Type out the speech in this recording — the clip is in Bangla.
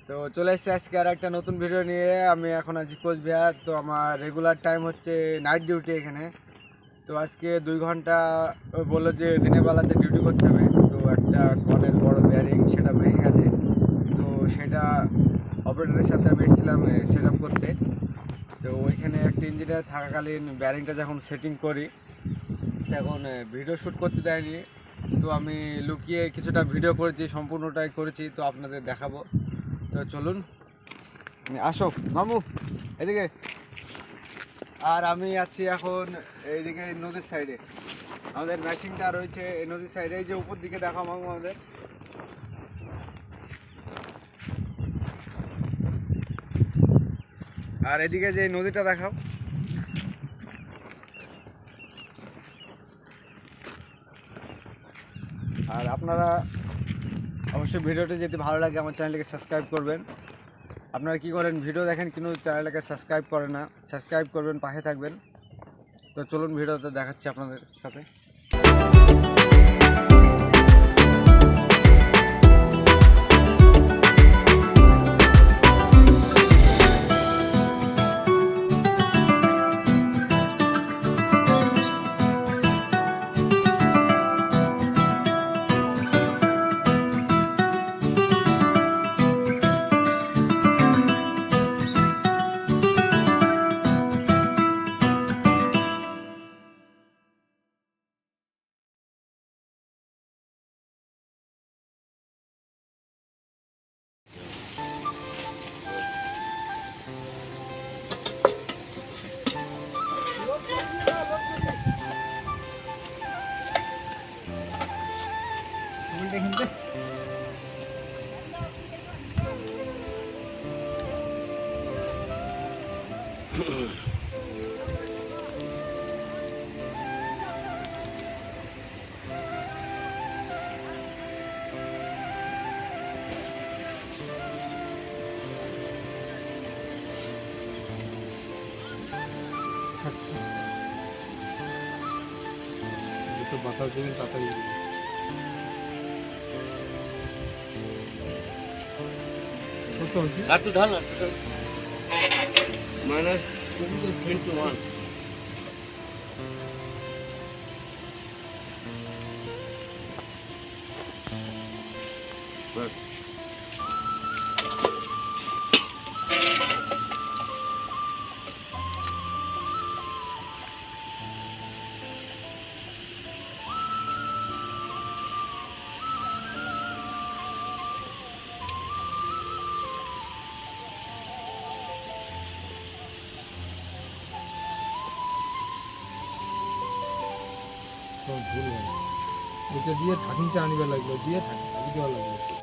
তো চলে এসেছি আজকে আর একটা নতুন ভিডিও নিয়ে। আমি এখন আছি কোচবিহার। তো আমার রেগুলার টাইম হচ্ছে নাইট ডিউটি এখানে। তো আজকে 2 ঘন্টা বললো যে দিনের বেলাতে ডিউটি করতে হবে। তো একটা কলের বড় বেয়ারিং সেটা ভেঙে গেছে। তো সেটা অপারেটরের সাথে আমি এসেছিলাম সেট আপ করতে। তো ওইখানে একটা ইঞ্জিনিয়ার থাকাকালীন বেয়ারিংটা যখন সেটিং করি তখন ভিডিও শ্যুট করতে দেয়নি। তো আমি লুকিয়ে কিছুটা ভিডিও করেছি, সম্পূর্ণটাই করেছি, তো আপনাদের দেখাবো। তো চলুন, আসো মামু এদিকে। আর আমি আছি এখন এইদিকে নদীর সাইডে। আমাদের মেশিনটা রয়েছে এই নদীর সাইডে। এই যে উপর দিকে দেখাও মামু আমাদের। আর এদিকে যে নদীটা দেখাও। আর আপনারা অবশ্যই ভিডিওটি যদি ভালো লাগে আমার চ্যানেলটিকে সাবস্ক্রাইব করবেন। আপনারা কি করেন, ভিডিও দেখেন কিন্তু চ্যানেলটাকে সাবস্ক্রাইব করেন না। সাবস্ক্রাইব করবেন, পাশে থাকবেন। তো চলুন ভিডিওতে দেখাচ্ছি আপনাদের সাথে। বাতাস দেবেন তাড়াতাড়ি। একটু ঢাল না, -21 ভুল হয়। ওইটা দিয়ে ঢাকনিটা আনিবার লাগলো, দিয়ে ঢাকি দেওয়া লাগলো।